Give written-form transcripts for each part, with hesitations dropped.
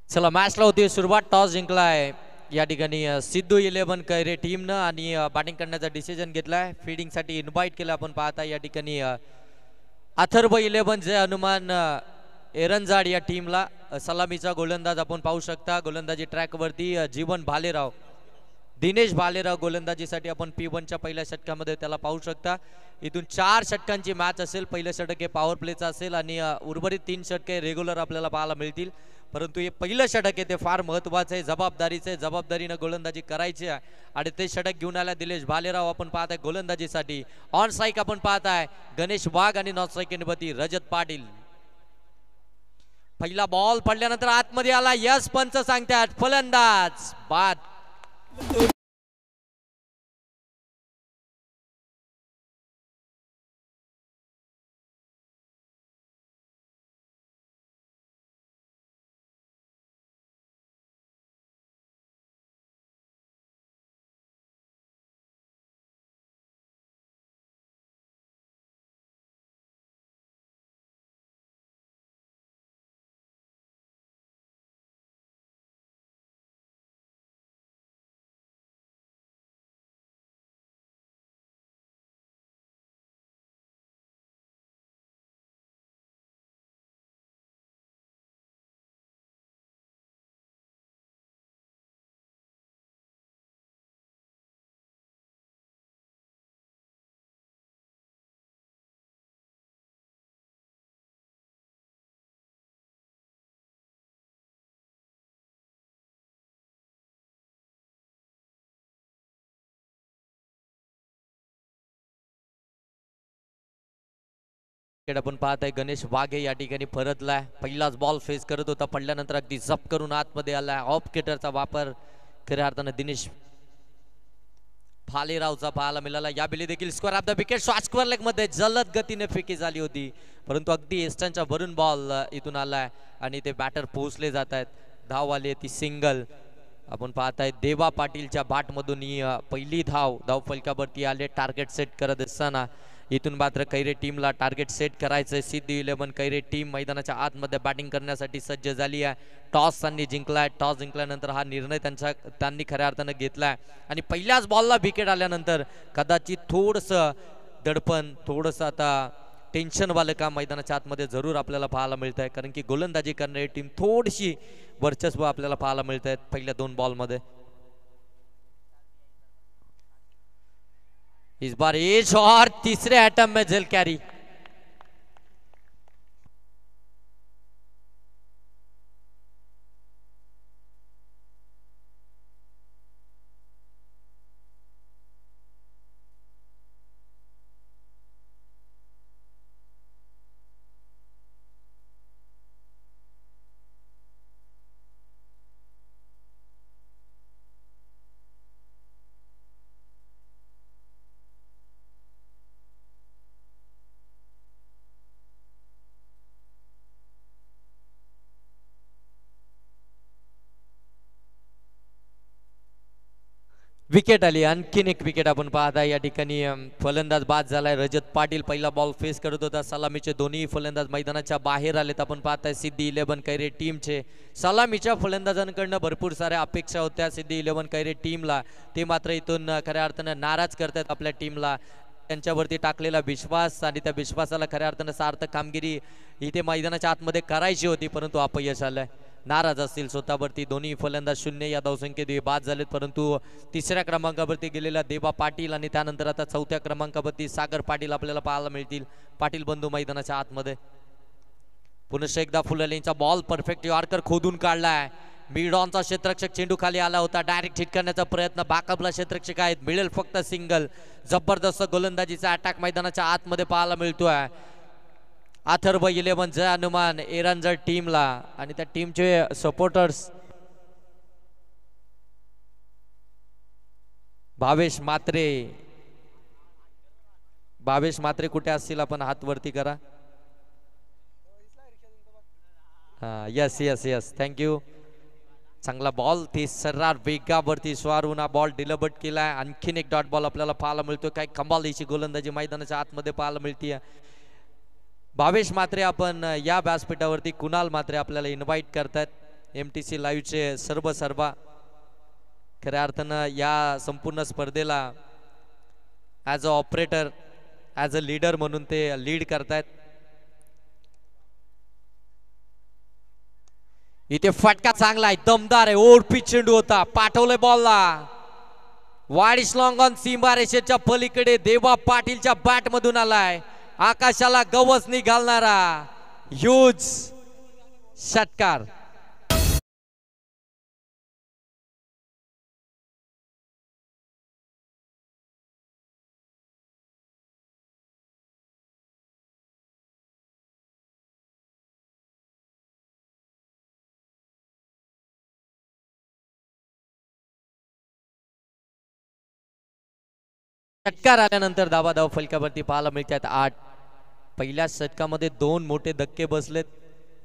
चला मॅचला होती सुरुवात. टॉस जिंकलाय या ठिकाणी सिद्धू 11 कैरे टीमनं आणि बॅटिंग करण्याचा डिसिजन घेतलाय. फिल्डिंगसाठी इन्व्हाइट केलं आपण पाहता या ठिकाणी अथर्व 11 जे हनुमान एरंजाड या टीमला. सलामीचा गोलंदाज आपण पाहू शकता. गोलंदाजी ट्रॅकवरती जीवन भालेराव, दिनेश भालेराव गोलंदाजीसाठी आपण P1च्या पहिल्या षटकामध्ये त्याला पाहू शकता. इथून 4 षटकांची मॅच असेल. पहिलं षटक हे पॉवर प्लेचं असेल आणि उर्वरित 3 षटके रेग्युलर आपल्याला पाहायला मिळतील. परंतु हे पहिलं षटक आहे ते फार महत्त्वाचं आहे, जबाबदारीचं आहे. जबाबदारीनं गोलंदाजी करायची आहे आणि ते षटक घेऊन आला दिनेश भालेराव आपण पाहताय गोलंदाजीसाठी. ऑन स्ट्राईक आपण पाहताय गणेश वाघ आणि नॉन स्ट्राईक रजत पाटील. पहिला बॉल पडल्यानंतर आतमध्ये आला. यस पंच सांगतात फलंदाज बाद. आपण पाहताय गणेश वाघे या ठिकाणी परतलाय. पहिलाच बॉल फेस करत होता, पडल्यानंतर अगदी जप करून आतमध्ये आलाय. ऑफ केटरचा वापर खऱ्या अर्थानं दिनेश भालेरावचा पाहायला मिळाला. या बेली देखील square of the wicket. Short square leg मध्ये जलद गतीने फेकी झाली होती, परंतु अगदी एस्टनच्या भरून बॉल इथून आलाय आणि ते बॅटर पोहोचले जात आहेत. धाव आली ती सिंगल. आपण पाहताय देवा पाटीलच्या बॅटमधून ही पहिली धाव फलकावरती आले. टार्गेट सेट करत असताना इथून मात्र कैरे टीमला टार्गेट सेट करायचंय. सिद्धू 11 कैरे टीम मैदानाच्या आतमध्ये बॅटिंग करण्यासाठी सज्ज झाली आहे. टॉस त्यांनी जिंकलाय. टॉस जिंकल्यानंतर हा निर्णय त्यांनी खऱ्या अर्थानं घेतलाय आणि पहिल्याच बॉलला विकेट आल्यानंतर कदाचित थोडंसं दडपण, थोडंसं आता टेन्शनवालं काम मैदानाच्या आतमध्ये जरूर आपल्याला पाहायला मिळत आहे, कारण की गोलंदाजी करणारी टीम थोडीशी वर्चस्व आपल्याला पाहायला मिळत आहेत पहिल्या 2 बॉलमध्ये. इस बार एज और तीसरे अटैम्प्ट में जेल कैरी. विकेट आली. आणखीन एक विकेट आपण पाहता या ठिकाणी. फलंदाज बाद झालाय रजत पाटील. पहिला बॉल फेस करत होता. सलामीचे दोन्ही फलंदाज मैदानाच्या बाहेर आलेत. आपण पाहताय सिद्धी 11 कैरे टीमचे. सलामीच्या फलंदाजांकडनं भरपूर साऱ्या अपेक्षा होत्या सिद्धी 11 कैरे टीमला. ते मात्र इथून खऱ्या अर्थानं नाराज करतात आपल्या टीमला. त्यांच्यावरती टाकलेला विश्वास आणि त्या विश्वासाला खऱ्या अर्थानं सार्थक कामगिरी इथे मैदानाच्या आतमध्ये करायची होती, परंतु अपयश आलंय. नाराज असतील स्वतःवरती. दोन्ही फलंदाज 0 या धावसंख्येत बाद झालेत, परंतु तिसऱ्या क्रमांकावरती गेलेला देवा पाटील आणि त्यानंतर आता 4थ्या क्रमांकावरती सागर पाटील आपल्याला पाहायला मिळतील. पाटील बंधू मैदानाच्या आतमध्ये. पुन्हा एकदा फुललेंचा बॉल परफेक्ट यॉर्कर खोदून काढलाय. मिड ऑनचा क्षेत्ररक्षक चेंडू खाली आला होता. डायरेक्ट हिट करण्याचा प्रयत्न. बॅकअपला क्षेत्ररक्षक आहेत, मिळेल फक्त सिंगल. जबरदस्त गोलंदाजीचा अटॅक मैदानाच्या आतमध्ये पाहायला मिळतोय. अथर्व 11 जय हनुमान एरंजड टीमला आणि त्या टीमचे सपोर्टर्स भावेश मात्रे कुठे असतील आपण हात वरती करा. Yes yes yes thank you. चांगला बॉल ती सर्रार वेगावरती स्वारून हा बॉल डिलबट केलाय. आणखीन एक डॉट बॉल आपल्याला पाहायला मिळतोय. काय कमालीची गोलंदाजी मैदानाच्या आतमध्ये पाहायला मिळते. भावेश मात्रे आपण या व्यासपीठावरती कुणाल मात्रे आपल्याला इन्व्हाइट करतात. MTC लाईव्हचे सर्व खऱ्या अर्थानं या संपूर्ण स्पर्धेला as a operator, as a leader म्हणून ते लीड करतायत. इथे फटका चांगला आहे, दमदार आहे, ओढपी चेंडू होता, पाठवलंय बॉलला. वाईड लॉंग ऑन सीमारेषेच्या पलीकडे देवा पाटीलच्या बॅट मधून आलाय, आकाशाला गवस निघालणारा ह्यूज षटकार. षटकार आल्यानंतर धाव फलकावरती पाहायला मिळतात 8. पहिल्या षटकामध्ये 2 मोठे धक्के बसलेत,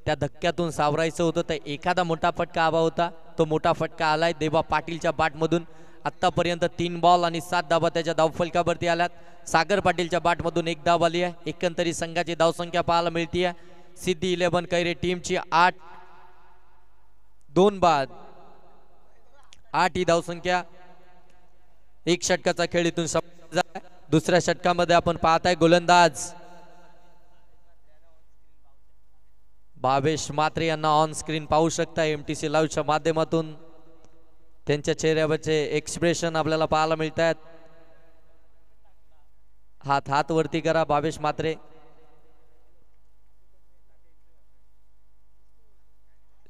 त्या धक्क्यातून सावरायचं होतं तर एखादा मोठा फटका हवा होता. तो मोठा फटका आलाय देवा पाटीलच्या बॅटमधून. आतापर्यंत 3 बॉल आणि 7 धावा त्याच्या धावफलकावरती आल्यात. सागर पाटीलच्या बॅटमधून 1 धाव आली आहे. एकंदरीत संघाची धावसंख्या पाहायला मिळते सिद्धी 11 कैरे टीमची 8, 2 बाद 8 ही धावसंख्या. एक षटकाचा खेळ इथून दुसऱ्या षटकामध्ये आपण पाहताय गोलंदाज भावेश म्हात्रे यांना ऑन स्क्रीन पाहू शकता. MTC लाईव्हच्या माध्यमातून त्यांच्या चेहऱ्यावरचे एक्सप्रेशन आपल्याला पाहायला मिळतात. हात वरती करा भावेश म्हात्रे.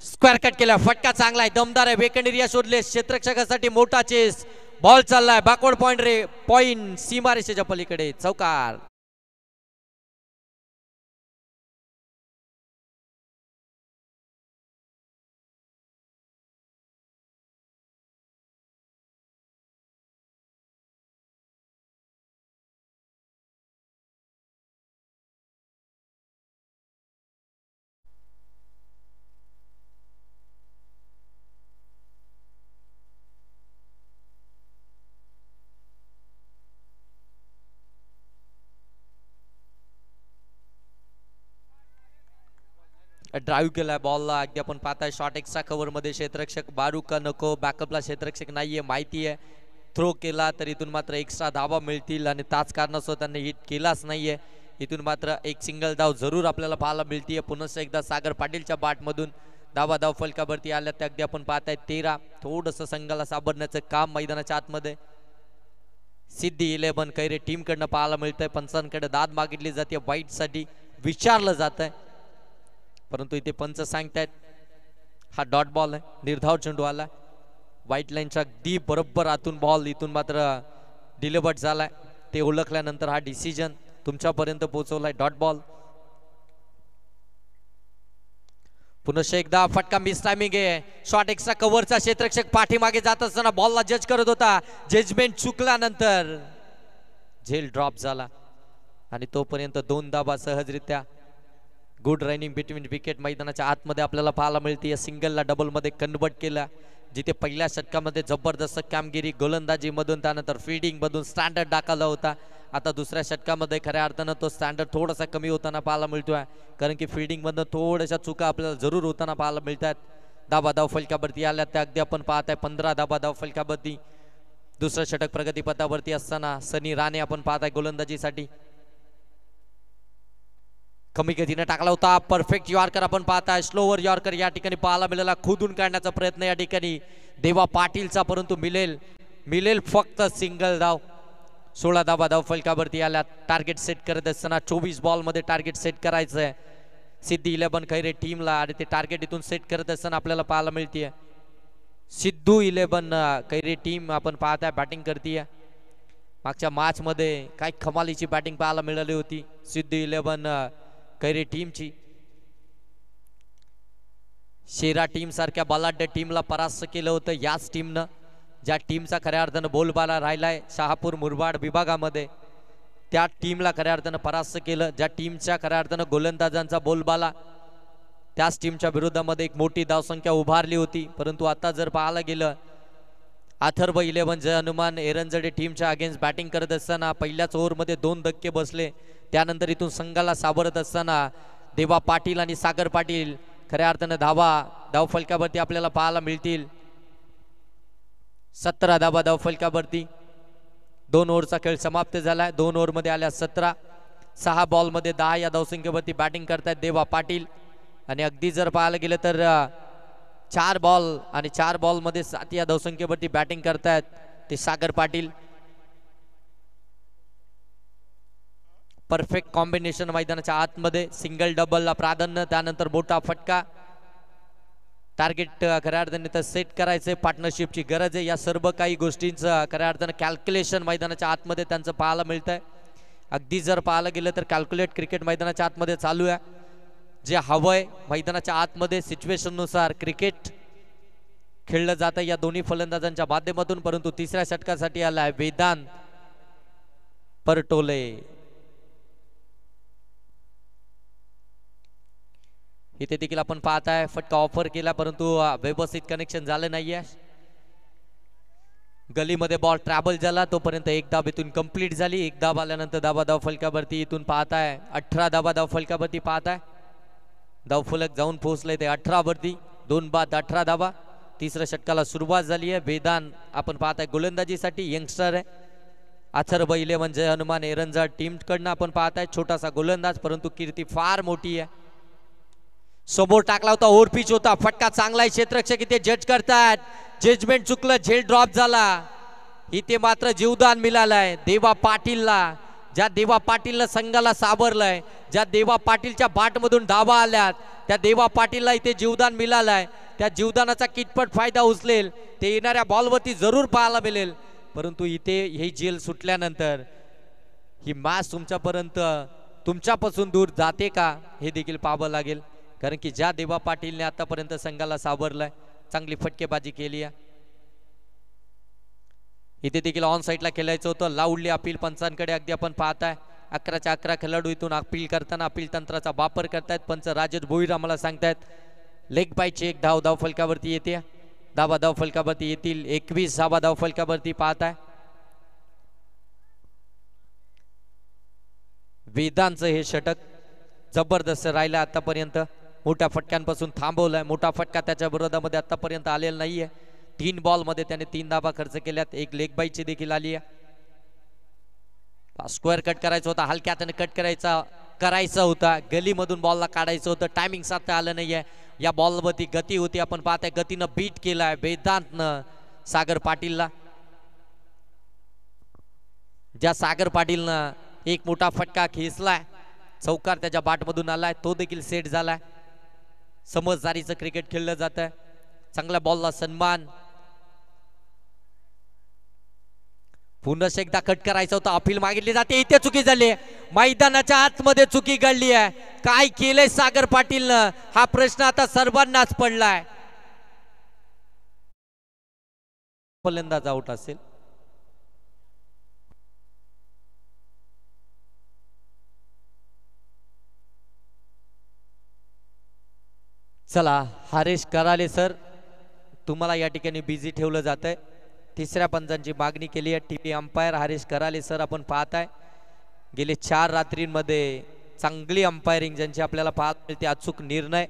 स्क्वेअर कट केला, फटका चांगला आहे, दमदार आहे, वेकंड एरिया शोधले, क्षेत्ररक्षकासाठी मोठा चेस, बॉल चाललाय बॅकवर्ड पॉइंट सीमारेषेच्या पलीकडे, चौकार. ड्राईव्ह केलाय बॉलला. अगदी आपण पाहताय शॉर्ट एक्स्ट्रा कव्हर मध्ये क्षेत्ररक्षक बारू का नको, बॅकअपला क्षेत्ररक्षक नाहीये माहिती आहे. थ्रो केला तर इथून मात्र एक्स्ट्रा धावा मिळतील आणि त्याच कारणास्तव त्यांनी हिट केलाच नाहीये. इथून मात्र एक सिंगल धाव जरूर आपल्याला पाहायला मिळतीये. पुन्हा एकदा सागर पाटीलच्या बॅटमधून धाव फलकावरती आल्या त्या अगदी आपण पाहताय 13. थोडंसं संघाला सावरण्याचं काम मैदानाच्या आतमध्ये सिद्धी 11 कैरे टीम कडनं पाहायला मिळतंय. पंचांकडे दाद मागितली जाते, वाईट साठी विचारलं जात आहे, परंतु इथे पंच सांगतायत हा डॉट बॉल आहे, निर्धाव चेंडू आला. व्हाईट लाईनच्या अगदी बरोबर आतून बॉल इथून मात्र डिलिव्हर्ड झालाय. ते ओळखल्यानंतर हा डिसिजन तुमच्यापर्यंत पोहोचवलाय, डॉट बॉल. पुन्हा एकदा फटका मिस टायमिंग आहे. शॉर्ट एक्स्ट्रा कव्हरचा क्षेत्ररक्षक पाठीमागे जात असताना बॉलला जज करत होता, जजमेंट चुकल्यानंतर झेल ड्रॉप झाला आणि तोपर्यंत 2 धावा सहजरित्या. गुड रनिंग बिटवीन विकेट मैदानाच्या आतमध्ये आपल्याला पाहायला मिळते. या सिंगलला डबल मध्ये कन्वर्ट केला, जिथे पहिल्या षटकामध्ये जबरदस्त कामगिरी गोलंदाजी मधून त्यानंतर फिल्डिंग मधून स्टँडर्ड दाखवला होता. आता दुसऱ्या षटकामध्ये खऱ्या अर्थानं तो स्टँडर्ड थोडासा कमी होताना पाहायला मिळतोय, कारण की फिल्डिंग मधून थोड्याशा चुका आपल्याला जरूर होताना पाहायला मिळतात. धाव फलकावरती आल्या त्या अगदी आपण पाहताय 15 धाव फलकावरती. दुसरं षटक प्रगतीपथावरती असताना सनी राणे आपण पाहताय गोलंदाजीसाठी. कमी गतीने टाकला होता, परफेक्ट यॉर्कर आपण पाहताय. स्लोवर यॉर्कर या ठिकाणी पाहायला मिळाला, खोदून काढण्याचा प्रयत्न या ठिकाणी देवा पाटीलचा, परंतु मिळेल फक्त सिंगल धाव. 16 धाव फलकावरती आल्या. टार्गेट सेट करत असताना 24 बॉल मध्ये टार्गेट सेट करायचं आहे सिद्धी 11 खैरे टीमला, आणि ते टार्गेट इथून सेट करत असताना आपल्याला पाहायला मिळतीये सिद्धू 11 खैरे टीम आपण पाहताय बॅटिंग करतीये. मागच्या मॅच मध्ये काय कमालीची बॅटिंग पाहायला मिळाली होती सिद्धू 11 कैरे टीमची. शेरा टीम सारख्या बलाढ्य टीमला परास्त केलं होतं याच टीमनं, ज्या टीमचा खऱ्या अर्थानं बोलबाला राहिलाय शहापूर मुरबाड विभागामध्ये. त्या टीमला खऱ्या अर्थानं परास्त केलं, ज्या टीमच्या खऱ्या अर्थानं गोलंदाजांचा बोलबाला, त्याच टीमच्या विरोधामध्ये एक मोठी धावसंख्या उभारली होती. परंतु आता जर पाहायला गेलं अथर्व 11 जय हनुमान एरंजडे टीमच्या अगेन्स्ट बॅटिंग करत असताना पहिल्याच ओव्हरमध्ये 2 धक्के बसले. त्यानंतर इथून संघाला सावरत असताना देवा पाटील आणि सागर पाटील खऱ्या अर्थानं धाव फलकावरती आपल्याला पाहायला मिळतील. 17 धावा धाव फलकावरती. 2 ओव्हरचा खेळ समाप्त झालाय. 2 ओव्हरमध्ये आल्या 17. 6 बॉलमध्ये 10 या धावसंख्येवरती बॅटिंग करतायत देवा पाटील. आणि अगदी जर पाहायला गेलं तर 4 बॉल आणि 4 बॉलमध्ये 7 या धावसंख्येवरती बॅटिंग करतायत ते सागर पाटील. परफेक्ट कॉम्बिनेशन मैदानाच्या आतमध्ये. सिंगल डबलला प्राधान्य, त्यानंतर मोठा फटका. टार्गेट खऱ्या अर्थाने तर सेट करायचंय, पार्टनरशिपची गरज आहे. या सर्व काही गोष्टींचं खऱ्या अर्थानं कॅल्क्युलेशन मैदानाच्या आतमध्ये त्यांचं पाहायला मिळतंय. अगदी जर पाहायला गेलं तर कॅल्क्युलेट क्रिकेट मैदानाच्या आतमध्ये चालू आहे. जे हवंय मैदानाच्या आतमध्ये सिच्युएशननुसार क्रिकेट खेळलं जातं या दोन्ही फलंदाजांच्या माध्यमातून. परंतु तिसऱ्या षटकासाठी आलाय वेदांत परटोले. इथे देखील आपण पाहताय फटका ऑफर केला परंतु व्यवस्थित कनेक्शन झालं नाहीये. गलीमध्ये बॉल ट्रॅव्हल झाला तोपर्यंत एक धाव इथून कंप्लीट झाली. एक धाव आल्यानंतर धाव फलकावरती इथून पाहताय 18 धाव फलकावरती पाहताय. धावफलक जाऊन पोहोचले ते 18 वरती. 2 बाद 18 धावा. तिसऱ्या षटकाला सुरुवात झाली आहे. वेदांत आपण पाहताय गोलंदाजीसाठी यंगस्टर आहे. अथर्व 11 जय हनुमान एरंजा टीम कडनं आपण पाहताय छोटासा गोलंदाज परंतु कीर्ती फार मोठी आहे. समोर टाकला होता, ओव्हर पिच होता, फटका चांगला आहे. क्षेत्ररक्षक इथे जज करतात, जजमेंट चुकलं, झेल ड्रॉप झाला. इथे मात्र जीवदान मिळालंय देवा पाटीलला. ज्या देवा पाटीलला संघाला सावरलंय, ज्या देवा पाटीलच्या बाटमधून धावा आल्यात त्या देवा पाटीलला इथे जीवदान मिळालंय. त्या जीवदानाचा कितपत फायदा उचलेल ते येणाऱ्या बॉलवरती जरूर पाहायला मिळेल. परंतु इथे ही जेल सुटल्यानंतर ही मॅच तुमच्यापासून दूर जाते का हे देखील पाहावं लागेल. कारण की ज्या देवा पाटीलने आतापर्यंत संघाला सावरलाय, चांगली फटकेबाजी केली आहे. इथे देखील ऑन साईडला खेळायचं होतं. लाऊडली अपील पंचांकडे अगदी आपण पाहताय 11च्या 11 खेळाडू इथून अपील करताना अपील तंत्राचा वापर करतायत. पंच राजेश भोईर आम्हाला सांगतायत लेग बायची एक धाव फलकावरती येते. धाव फलकावरती येतील 21 धाव फलकावरती पाहताय. वेदांचं हे षटक जबरदस्त राहिलं आतापर्यंत. मोठ्या फटक्यांपासून थांबवलाय. मोठा फटका त्याच्या विरोधामध्ये आतापर्यंत आलेला नाहीये. 3 बॉलमध्ये त्याने 3 धावा खर्च केल्यात. एक लेग बाईची देखील आली आहे. स्क्वेअर कट करायचा होता, हलक्या त्याने कट करायचा होता. गलीमधून बॉलला काढायचं होतं, टायमिंग साधता आलं नाहीये. या बॉलवरती गती होती, आपण पाहताय गतीनं बीट केलाय वेदांतनं सागर पाटीलला. ज्या सागर पाटीलनं एक मोठा फटका खेचलाय, चौकार त्याच्या बाटमधून आलाय, तो देखील सेट झालाय. समजदारीचं क्रिकेट खेळलं जात आहे. चांगल्या बॉलला सन्मान. पुन्हा एकदा कट करायचा होता, अपील मागितली जाते. इथे चुकी झाली, मैदानाच्या आतमध्ये चुकी घडली आहे. काय केलंय सागर पाटीलनं हा प्रश्न आता सर्वांनाच पडलाय. फलंदाज आउट असेल. चला हरेश कराले सर, तुम्हाला या ठिकाणी बिझी ठेवलं जात आहे. तिसऱ्या पंचांची मागणी केली आहे. टीव्ही अंपायर हरेश कराले सर आपण पाहताय. गेले 4 रात्रींमध्ये चांगली अंपायरिंग ज्यांची आपल्याला पाहत मिळते. अचूक निर्णय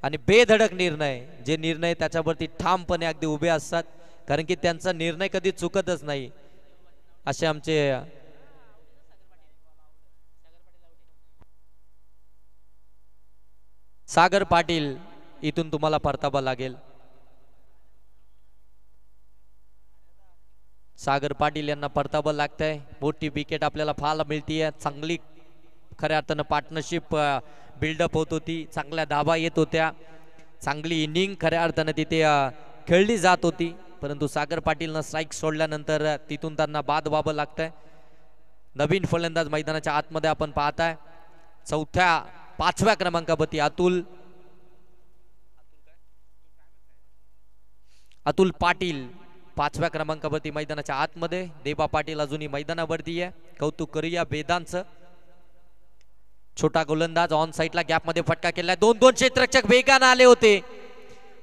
आणि बेधडक निर्णय, जे निर्णय त्याच्यावरती ठामपणे अगदी उभे असतात. कारण की त्यांचा निर्णय कधी चुकतच नाही. असे आमचे सागर पाटील, इथून तुम्हाला परतावा लागेल. सागर पाटील यांना परतावा लागतंय. मोठी विकेट आपल्याला पाहायला मिळतीये. चांगली खऱ्या अर्थानं पार्टनरशिप बिल्डअप होत होती. चांगल्या धावा येत होत्या. चांगली इनिंग खऱ्या अर्थानं तिथे खेळली जात होती. परंतु सागर पाटीलनं स्ट्राईक सोडल्यानंतर तिथून त्यांना बाद व्हावं लागतंय. नवीन फलंदाज मैदानाच्या आतमध्ये आपण पाहताय. 5व्या क्रमांकावरती अतुल पाटील 5व्या क्रमांकावरती मैदानाच्या आतमध्ये. देवा पाटील अजूनही मैदानावरती आहे. कौतुक करूया वेदांचं. छोटा गोलंदाज ऑन साईडला गॅपमध्ये फटका केलाय. 2 क्षेत्ररक्षक वेगाने आले होते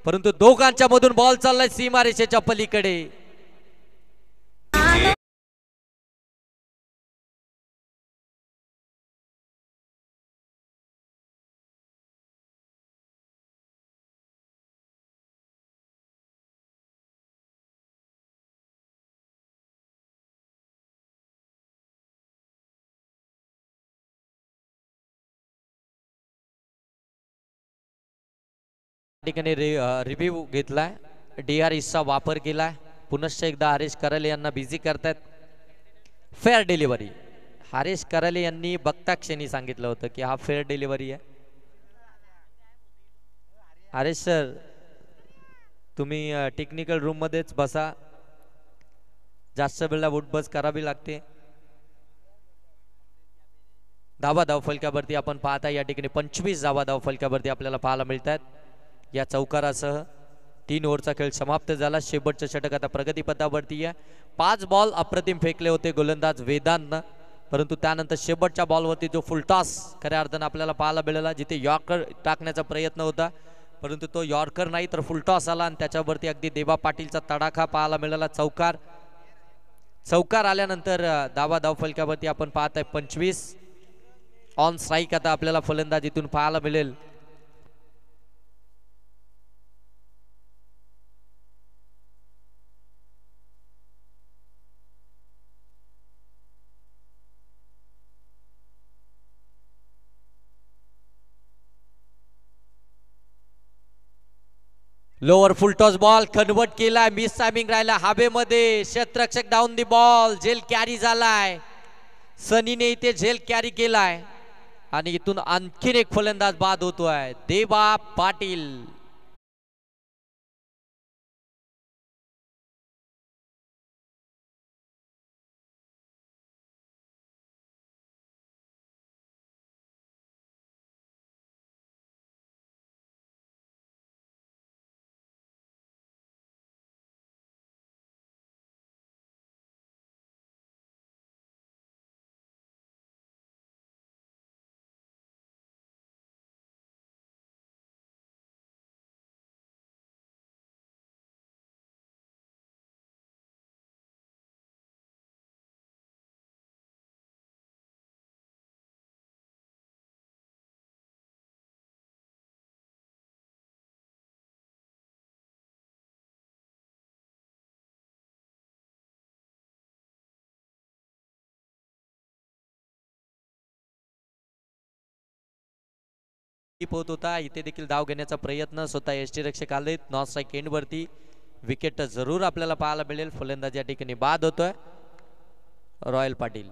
परंतु दोघांच्या मधून बॉल चाललाय सीमारेषेच्या पलीकडे. ठिकाणी रिव्ह्यू घेतलाय, DREचा वापर केलाय, पुनश्च एकदा हरीश कराले यांना बिझी करतायत. Fair delivery. हरीश कराले यांनी बघता क्षणी सांगितलं होतं की हा फेअर डिलिव्हरी आहे. हरीश सर तुम्ही टेक्निकल रूम मध्येच बसा, जास्त वेळेला उठबस करावी लागते. धावा धावफलकावरती आपण पाहता या ठिकाणी 25 धावा धावफलकावरती आपल्याला पाहायला मिळतात. या चौकारासह 3 ओव्हरचा खेळ समाप्त झाला. शेवटचं षटक आता प्रगतीपथावरती आहे. 5 बॉल अप्रतिम फेकले होते गोलंदाज वेदांतनं, परंतु त्यानंतर शेवटच्या बॉलवरती जो फुलटॉस खऱ्या अर्थानं आपल्याला पाहायला मिळाला, जिथे यॉर्कर टाकण्याचा प्रयत्न होता परंतु तो यॉर्कर नाही तर फुलटॉस आला आणि त्याच्यावरती अगदी देवा पाटीलचा तडाखा पाहायला मिळाला. चौकार आल्यानंतर धावा धावफलकावरती आपण पाहताय 25. ऑन स्ट्राईक आता आपल्याला फलंदाज इथून पाहायला मिळेल. लोअर फुलटॉस बॉल कन्वर्ट केलाय, मिस टायमिंग राहिला हवेमध्ये. क्षेत्ररक्षक डाऊन दी बॉल, झेल कॅरी झालाय. सनीने इथे झेल कॅरी केलाय आणि इथून आणखीन एक फलंदाज बाद होतोय, देवा पाटील. होत होता, इथे देखील धाव घेण्याचा प्रयत्न स्वतः यष्टीरक्षक आले. नॉन स्ट्राईक एंड वरती विकेट जरूर आपल्याला पाहायला मिळेल. फलंदाज या ठिकाणी बाद होतोय, रॉयल पाटील.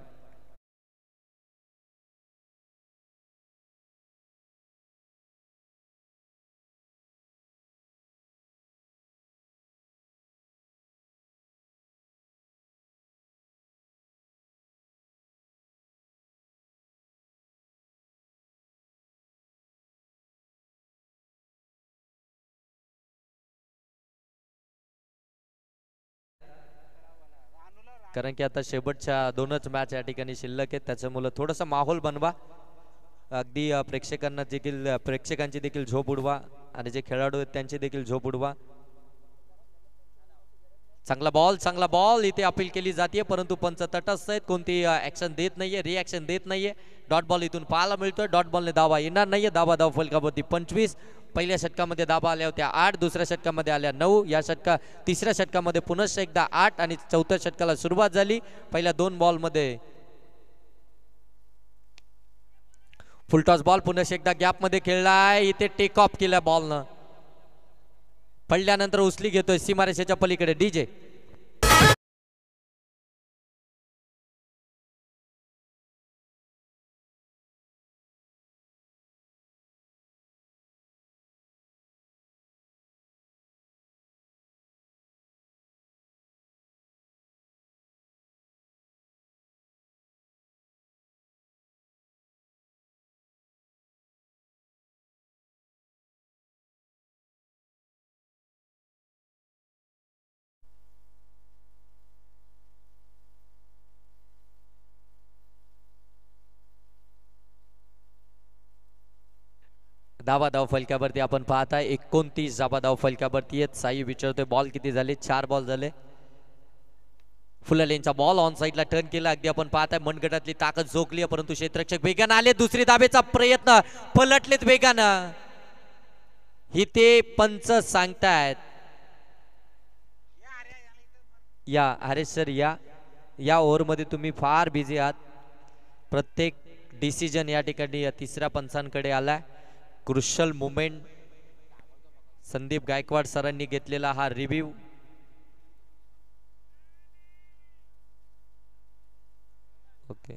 कारण की आता शेवटच्या 2च मॅच या ठिकाणी शिल्लक आहेत, त्याच्यामुळे थोडासा माहोल बनवा, अगदी प्रेक्षकांची देखील झोप उडवा आणि जे खेळाडू आहेत त्यांची देखील झोप उडवा. चांगला बॉल इथे अपील केली जाते, परंतु पंच तटस्थ आहेत, कोणती ऍक्शन देत नाहीये, रिॲक्शन देत नाहीये. डॉट बॉल इथून पाहायला मिळतोय, डॉट बॉलने धावा येणार नाहीये. धावा फलकावरती 25. पहिल्या षटकामध्ये धावा आल्या होत्या 8, दुसऱ्या षटकामध्ये आल्या 9, या तिसऱ्या षटकामध्ये पुनश्च एकदा 8 आणि चौथ्या षटकाला सुरुवात झाली. पहिल्या 2 बॉल मध्ये फुलटॉस बॉल पुनश्च एकदा गॅप मध्ये खेळलाय, इथे टेक ऑफ केला बॉलनं. पडल्यानंतर उचली घेतोय सीमारेषेच्या पलीकडे डीजे. धावा फलकावरती आपण पाहताय 29 धावा फलकावरती आहेत. साई विचारतोय बॉल किती झाले, 4 बॉल झाले. फुललेंचा बॉल ऑन साइडला टर्न केला, अगदी आपण पाहताय मनगटातली ताकद झोकली, परंतु क्षेत्ररक्षक वेगानं आले. दुसरी धावेचा प्रयत्न, पलटलेत वेगानं. इथे पंच सांगतायत या हरेश सर या ओव्हर मध्ये तुम्ही फार बिझी आहात. प्रत्येक डिसिजन या ठिकाणी तिसऱ्या पंचांकडे आलाय. क्रुशल मोमेंट संदीप गायकवाड सरांनी घेतलेला हा रिव्ह्यू. ओके.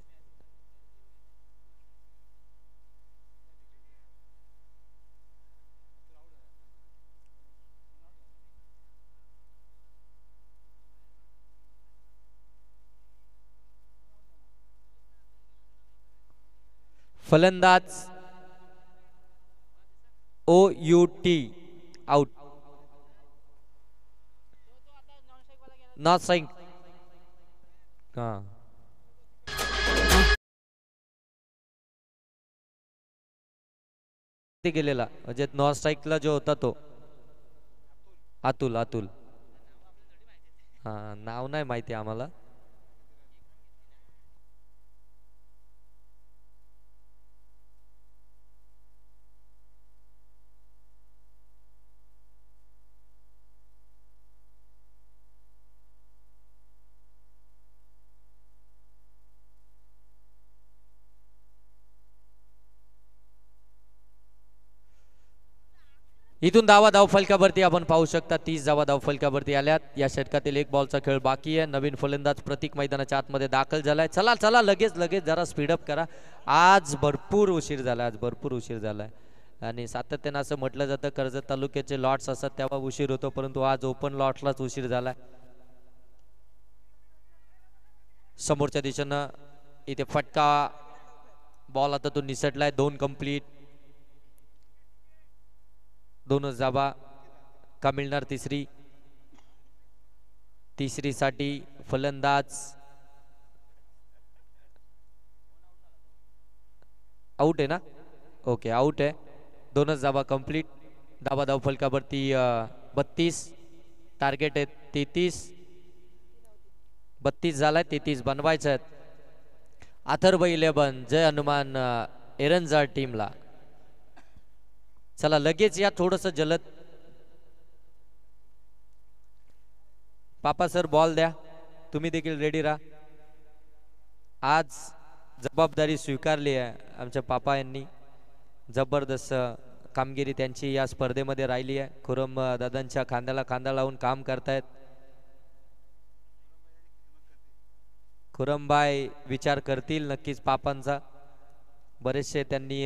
फलंदाज OUT आउट. Not sign. हा ते गेलेला म्हणजे नॉन स्ट्राईकला जो होता तो अतुल. अतुल. हा नाव नाही माहिती आम्हाला. इथून धावा धावफलकावरती आपण पाहू शकता. 30 धावा धावफलकावरती आल्यात. या षटकातील एक बॉलचा खेळ बाकी आहे. नवीन फलंदाज प्रतीक मैदानाच्या आतमध्ये दाखल झालाय. चला चला लगेच लगेच जरा स्पीडअप करा. आज भरपूर उशीर झाला. आज भरपूर उशीर झालाय आणि सातत्यानं असं म्हटलं जातं कर्जत तालुक्याचे लॉट्स असतात तेव्हा उशीर होतो, परंतु आज ओपन लॉट्सलाच उशीर झालाय. समोरच्या दिशेनं इथे फटका बॉल आता तो निसटलाय. 2 कंप्लीट. 2च धाबा का मिळणार तिसरी. तिसरीसाठी फलंदाज आउट आहे ना. ओके आउट आहे. 2च धाबा कंप्लीट. धाबा धावफलकावरती 32. टार्गेट आहे 33. 32 झालाय. 33 बनवायचं आहेत. अथर्व 11 जय हनुमान एरंजाळ टीमला. चला लगेच या थोडस जलद. पापा सर बॉल द्या. तुम्ही देखील रेडी राहा. आज जबाबदारी स्वीकारली आहे आमच्या पापा यांनी. जबरदस्त कामगिरी त्यांची या स्पर्धेमध्ये राहिली आहे. खुरम दादांच्या खांद्याला खांदा लावून काम करतायत. खुरमबाई विचार करतील नक्कीच पापांचा. बरेचसे त्यांनी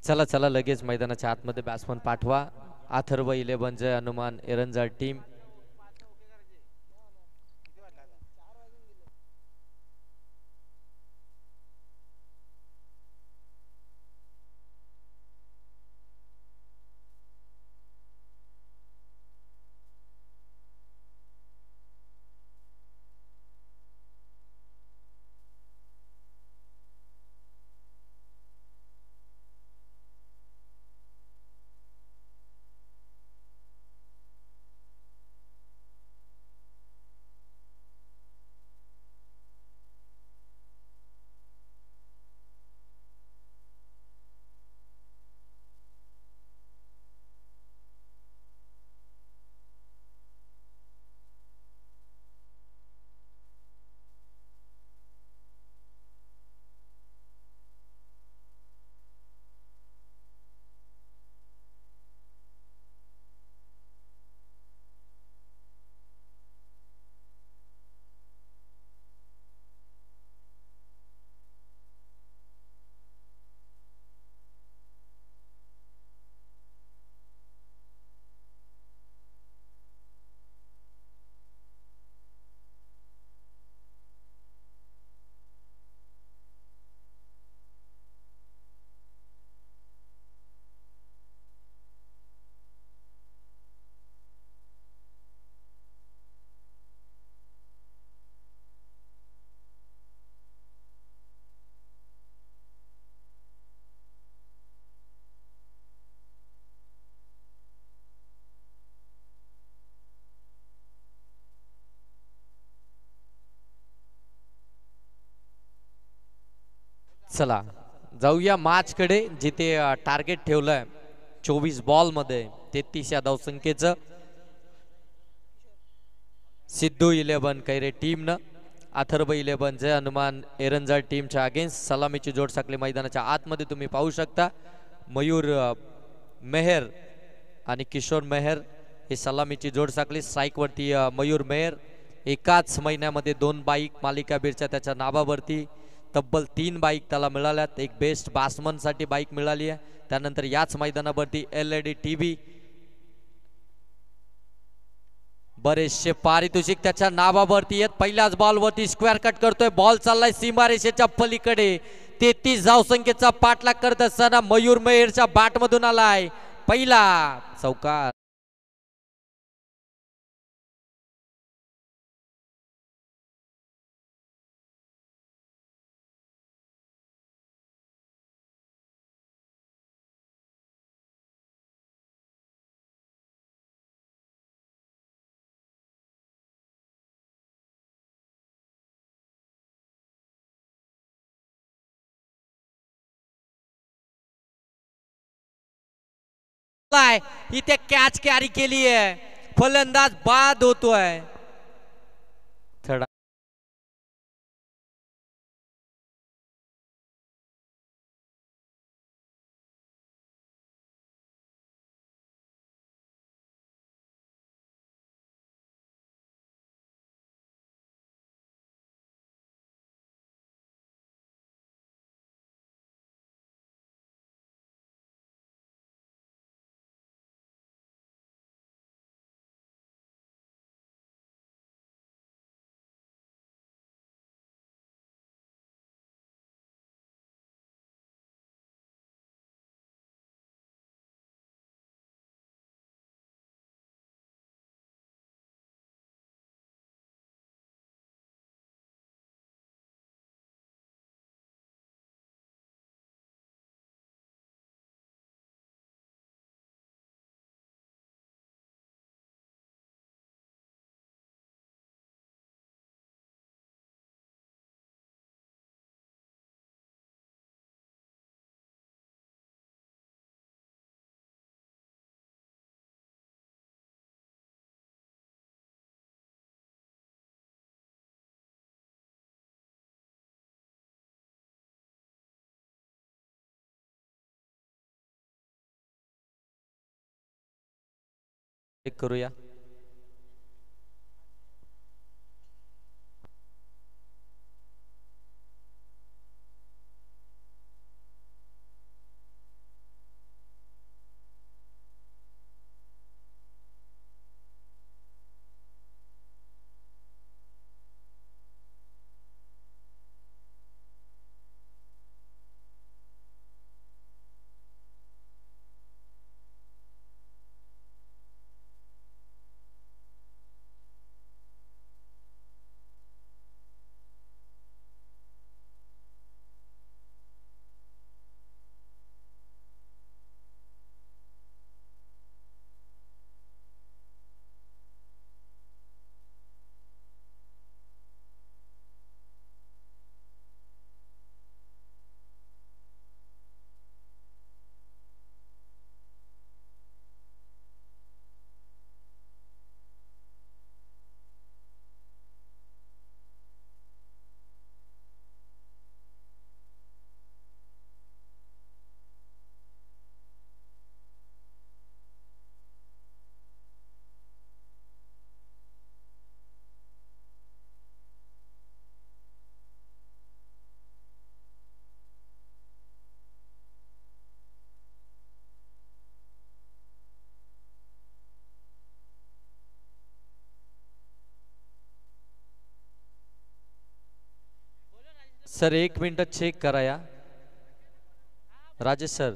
चला चला लगेच मैदानाच्या आतमध्ये बॅट्समन पाठवा. अथर्व 11 जय हनुमान एरंजाळ टीम. चला जाऊया मॅच कडे, जिथे टार्गेट ठेवलंय 24 बॉल मध्ये 33 या धावसंख्येचं. सिद्धू 11 कैरे टीम न, अथर्व 11 जय हनुमान एरंजळ टीमच्या अगेन्स्ट. सलामीची जोड साखळी मैदानाच्या आतमध्ये तुम्ही पाहू शकता. मयूर मेहर आणि किशोर मेहर हे सलामीची जोड साखळी. स्ट्राईक वरती मयूर मेहर. एकाच महिन्यामध्ये 2 बाईक मालिकाबीरच्या त्याच्या नावावरती. तब्बल 3 बाईक त्याला मिळाल्यात. एक बेस्ट बॅट्समन साठी बाईक मिळाली आहे. त्यानंतर याच मैदानावरती LED TV, बरेचसे पारितोषिक त्याच्या नावावरती आहेत. पहिल्याच बॉल वरती स्क्वेअर कट करतोय. बॉल चाललाय सीमारेषेच्या पलीकडे. 33 धावसंख्येचा पाठलाग करत असताना मयूर मेहरच्या बॅट मधून आलाय पहिला चौकार. इथे कॅच कॅरी केली आहे. फलंदाज बाद होतोय. थर्ड चेक करूया. सर 1 मिनिट चेक करा या. राजेश सर,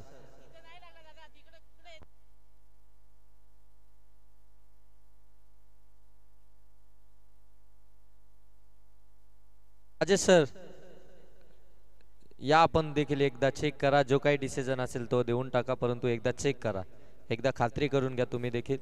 राजेश सर या, आपण देखील एकदा चेक करा. जो काही डिसिजन असेल तो देऊन टाका, परंतु एकदा चेक करा. एकदा खात्री करून घ्या तुम्ही देखील.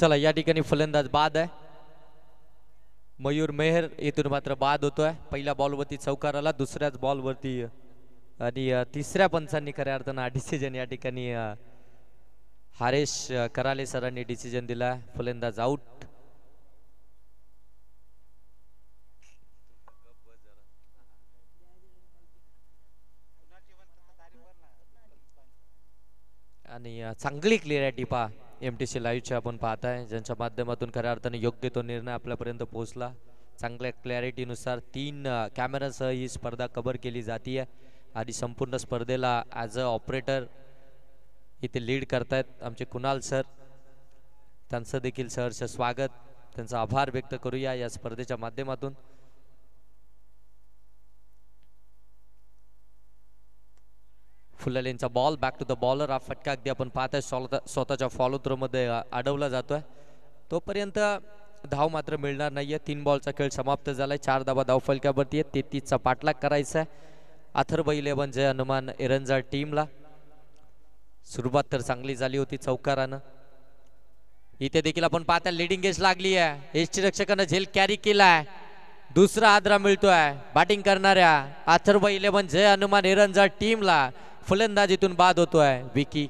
चला या ठिकाणी फलंदाज बाद आहे, मयूर मेहर इथून मात्र बाद होतोय. पहिल्या बॉलवरती चौकार आला, दुसऱ्याच बॉलवरती आणि तिसऱ्या पंचांनी खऱ्या अर्थानं डिसिजन या ठिकाणी हरेश कराले सरांनी डिसिजन दिला. फलंदाज आउट. आणि चांगली क्लिअरिटी पहा MTC लाईव्हची आपण पाहताय, ज्यांच्या माध्यमातून खऱ्या अर्थाने योग्य तो निर्णय आपल्यापर्यंत पोहोचला. चांगल्या क्लॅरिटीनुसार 3 कॅमेरासह ही स्पर्धा कव्हर केली जाते आणि संपूर्ण स्पर्धेला ॲज अ ऑपरेटर इथे लीड करतायत आमचे कुणाल सर. त्यांचं देखील सहर्ष स्वागत, त्यांचा आभार व्यक्त करूया या स्पर्धेच्या माध्यमातून. फुललेंचा ball back to the bowler. हा फटका अगदी आपण पाहताय स्वतःच्या फॉलो थ्रो मध्ये अडवला जातोय. तोपर्यंत धाव मात्र मिळणार नाहीये. 3 बॉलचा खेळ समाप्त झालाय. 4 धावा धाव फलकावरती आहेत. 33चा पाठलाग करायचा आहे अथर्व 11 जय हनुमान एरंजा टीमला. सुरुवात तर चांगली झाली होती चौकारानं. इथे देखील आपण पाहता लिडिंग एज लागली आहे. एसटी रक्षकानं झेल कॅरी केलाय. दुसरा आदरा मिळतोय बॅटिंग करणाऱ्या अथर्व 11 जय हनुमान एरंजा टीमला. फलंदाजीतून बाद होतोय विकी.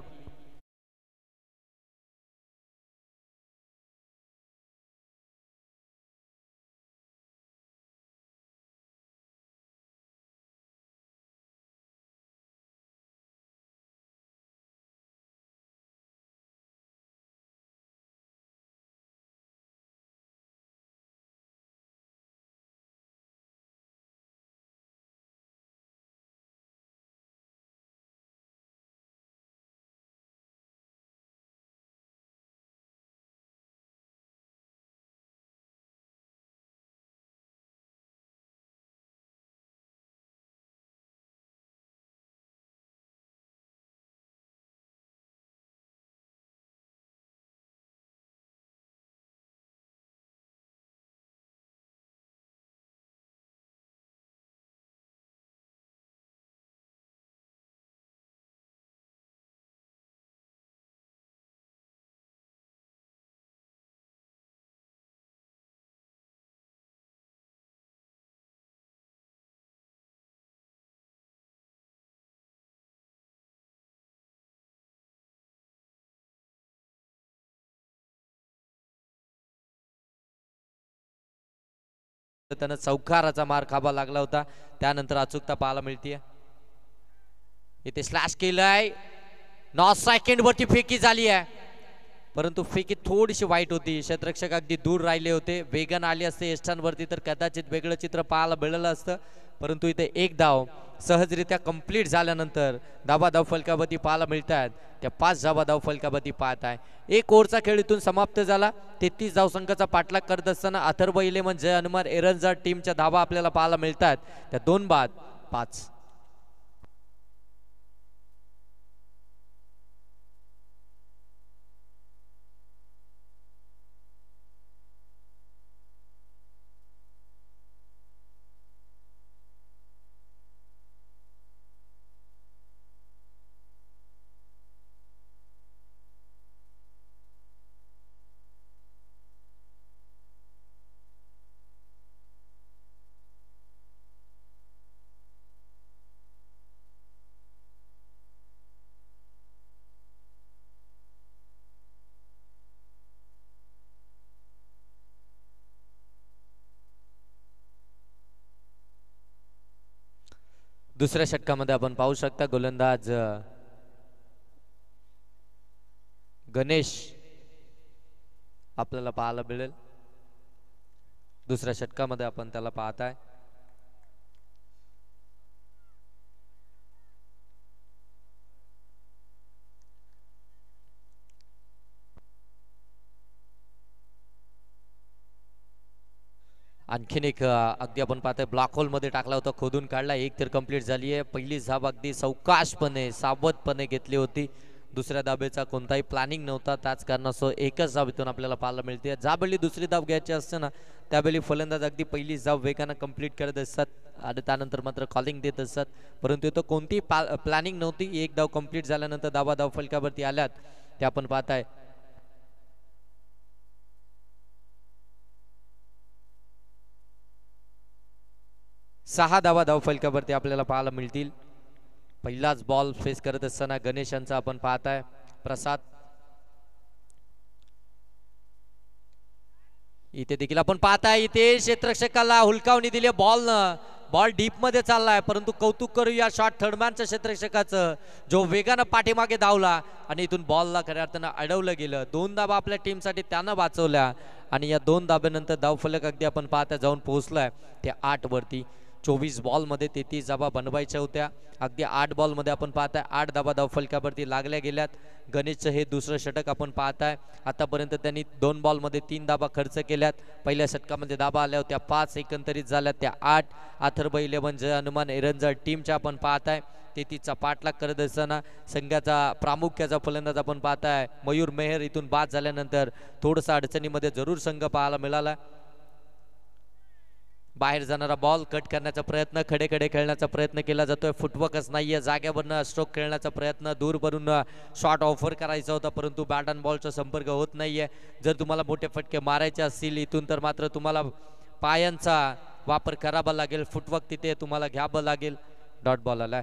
त्यांना चौकाराचा मार खावा लागला होता. त्यानंतर अचूकता पाहायला मिळते. इथे स्लॅश केलाय. 9 सेकंड वरती फेकी झाली आहे, परंतु फेकी थोडीशी वाईट होती. क्षेत्ररक्षक अगदी दूर राहिले होते. वेगन आली असते यष्टांवरती तर कदाचित वेगळं चित्र पाहायला मिळालं असतं. परंतु इथे एक धाव सहजरित्या कंप्लीट झाल्यानंतर धावा धाव फलकावरती पाहायला मिळतात. त्या 5 धावा धाव फलकावरती पाहत आहे. 1 ओव्हरचा खेळ इथून समाप्त झाला. 33 धावसंख्याचा पाठलाग करत असताना अथर्व 11 जय हनुमान एरंजा टीमच्या धावा आपल्याला पाहायला मिळतात. त्या 2 बाद 5. दुसऱ्या षटकामध्ये आपण पाहू शकता गोलंदाज गणेश आपल्याला पाहायला मिळेल. दुसऱ्या षटकामध्ये आपण त्याला पाहताय. आणखीन एक अगदी आपण पाहतोय ब्लॅक होल मध्ये टाकला होता, खोदून काढला. 1 तर कंप्लीट झाली आहे. पहिली धाब अगदी सावकाशपणे सावधपणे घेतली होती. दुसऱ्या धाबेचा कोणताही प्लॅनिंग नव्हता. त्याच कारणास्तव एकच धाबेतून आपल्याला पाहायला मिळते. ज्यावेळी दुसरी धाव घ्यायची असते ना त्यावेळी फलंदाज अगदी पहिली धाव वेगानं कंप्लीट करत असतात आणि त्यानंतर मात्र कॉलिंग देत असतात. परंतु इथं कोणतीही प्लॅनिंग नव्हती. 1 धाव कंप्लीट झाल्यानंतर धावा धाव फलकावरती आल्यात. ते आपण पाहताय. 6 धावा धावफलकावरती आपल्याला पाहायला मिळतील. पहिलाच बॉल फेस करत असताना गणेशांचा आपण पाहताय प्रसाद. इथे देखील आपण पाहताय इथे क्षेत्ररक्षकाला हुलकावणी दिली बॉल डीप मध्ये चाललाय, परंतु कौतुक करूया शॉट थर्डमॅनच्या क्षेत्ररक्षकाचं जो वेगानं पाठीमागे धावला आणि इथून बॉलला खऱ्या अर्थानं अडवलं गेलं. 2 धाबा आपल्या टीमसाठी त्यानं वाचवल्या आणि या 2 धाब्यानंतर धावफलक अगदी आपण पाहता जाऊन पोहोचलाय ते 8 वरती. 24 बॉलमध्ये 33 धाबा बनवायच्या होत्या. अगदी 8 बॉलमध्ये आपण पाहताय 8 धाबा धावफलकावरती लागल्या गेल्यात. गणेशचं हे दुसरं षटक आपण पाहताय. आतापर्यंत त्यांनी 2 बॉलमध्ये 3 धाबा खर्च केल्यात. पहिल्या षटकामध्ये धाबा आल्या होत्या 5, एकंदरीत झाल्या त्या 8. अथर्व 11 जय हनुमान एरंजळ टीमच्या आपण पाहताय 33चा पाठलाग करत असताना संघाचा प्रामुख्याचा फलंदाज आपण पाहताय मयूर मेहर इथून बाद झाल्यानंतर थोडंसं अडचणीमध्ये जरूर संघ पाहायला मिळाला. बाहेर जाणारा बॉल कट करण्याचा प्रयत्न, खडे खेळण्याचा प्रयत्न केला जातोय. फुटवर्कच नाहीये, जाग्यावरनं स्ट्रोक खेळण्याचा प्रयत्न, दूरवरून शॉट ऑफर करायचा होता परंतु बॅट अँड बॉलचा संपर्क होत नाहीये. जर तुम्हाला मोठे फटके मारायचे असतील इथून तर मात्र तुम्हाला पायांचा वापर करावा लागेल. फुटवर्क तिथे तुम्हाला घ्यावं लागेल. डॉट बॉल आला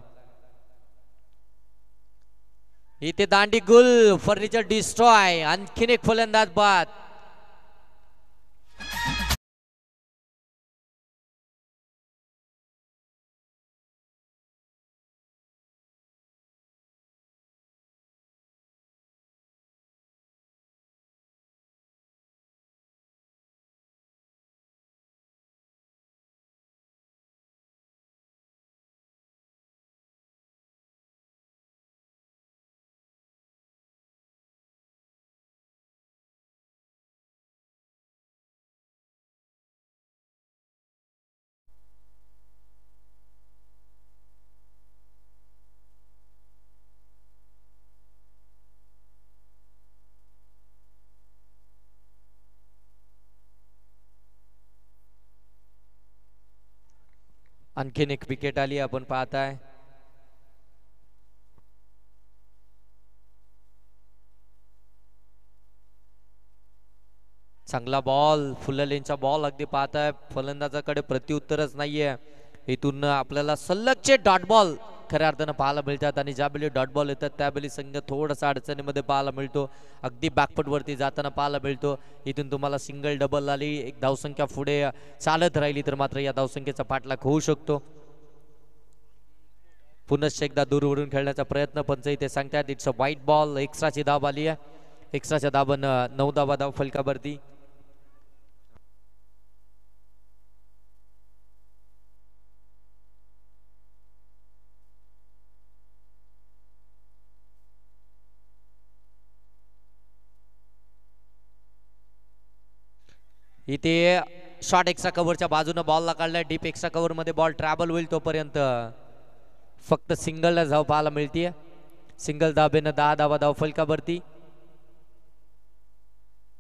इथे. दांडी गुल, फर्निचर डिस्ट्रॉय, आणखीन एक फलंदाज बाद. आणखीन एक विकेट आली आपण पाहताय. चांगला बॉल, फुललेंचा बॉल अगदी पाहताय. फलंदाजाकडे प्रत्युत्तरच नाहीये. इथून आपल्याला सलगचे डॉट बॉल खऱ्या अर्थानं पाहायला मिळतात आणि ज्यावेळी डॉट बॉल येतात त्यावेळी संघ थोडासा अडचणीमध्ये पाहायला मिळतो. अगदी बॅकफुट वरती जाताना पाहायला मिळतो. इथून तुम्हाला सिंगल डबल आली, एक धावसंख्या पुढे चालत राहिली तर मात्र या धावसंख्येचा पाठलाग होऊ शकतो. पुनश्च एकदा दूरवरून खेळण्याचा प्रयत्न पंच इथे सांगतात इट्स अ व्हाईट बॉल. एक्स्ट्राची धाव आली आहे. एक्स्ट्राच्या धावानं 9 धावा धाव फलकावरती. इथे शॉर्ट एक्स्ट्रा कव्हरच्या बाजूने बॉलला काढलाय. डीप एक्स्ट्रा कव्हर मध्ये बॉल ट्रॅव्हल होईल तोपर्यंत फक्त सिंगलला धाव पाहायला मिळतीये. सिंगल धाबेनं 10 धावा धाव फलकावरती.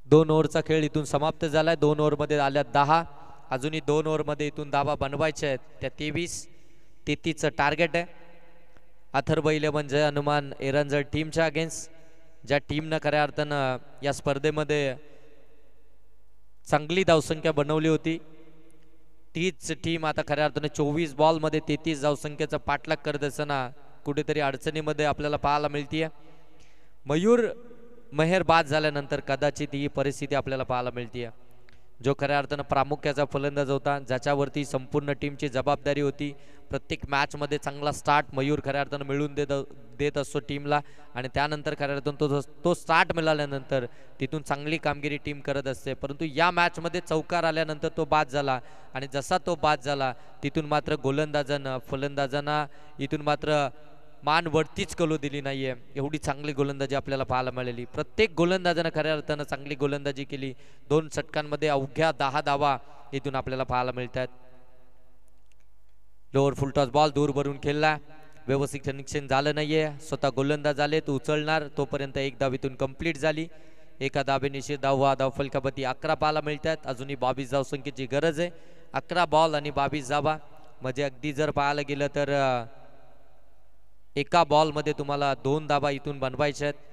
2 ओव्हरचा खेळ इथून समाप्त झालाय. 2 ओव्हरमध्ये आल्या 10. अजूनही 2 ओव्हरमध्ये इथून धावा बनवायच्या आहेत त्या 33चं टार्गेट आहे. अथर्व 11 जय हनुमान एरंजळ टीमच्या अगेन्स्ट ज्या टीमनं खऱ्या अर्थानं या स्पर्धेमध्ये चांगली धावसंख्या बनवली होती तीच टीम आता खऱ्या अर्थाने 24 बॉलमध्ये 33 धावसंख्येचा पाठलाग करत असताना कुठेतरी अडचणीमध्ये आपल्याला पाहायला मिळतीये. मयूर मेहर बाद झाल्यानंतर कदाचित ही परिस्थिती आपल्याला पाहायला मिळतीये. जो खऱ्या अर्थानं प्रामुख्याचा फलंदाज होता, ज्याच्यावरती संपूर्ण टीमची जबाबदारी होती. प्रत्येक मॅचमध्ये चांगला स्टार्ट मयूर खऱ्या अर्थानं मिळून देत असतो टीमला आणि त्यानंतर खऱ्या अर्थानं तो स्टार्ट मिळाल्यानंतर तिथून चांगली कामगिरी टीम करत असते. परंतु या मॅचमध्ये चौकार आल्यानंतर तो बाद झाला आणि जसा तो बाद झाला तिथून मात्र फलंदाजांना इथून मात्र मान वरतीच कलू दिली नाहीये. एवढी चांगली गोलंदाजी आपल्याला पाहायला मिळाली. प्रत्येक गोलंदाजानं खऱ्या अर्थानं चांगली गोलंदाजी केली. 2 षटकांमध्ये अवघ्या 10 धावा इथून आपल्याला पाहायला मिळतात. लोअर फुल टॉस बॉल दूर भरून खेळला. व्यवस्थित कनेक्शन झालं नाहीये. स्वतः गोलंदाज आले तो उचलणार तोपर्यंत एक धाव इथून कंप्लीट झाली. एका धाबेनिशी धाव फलकापती 11 पाहायला मिळतात. अजूनही 22 धावसंख्येची गरज आहे. 11 बॉल आणि 22 धावा म्हणजे अगदी जर पाहायला गेलं तर एका बॉलमध्ये तुम्हाला 2 धावा इथून बनवायच्या आहेत.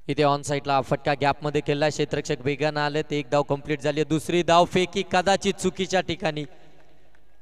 इथे ऑन साईडला फटका गॅपमध्ये केला, क्षेत्ररक्षक वेगानं आलेत, एक धाव कंप्लीट झाली. दुसरी धाव फेकी कदाचित चुकीच्या ठिकाणी.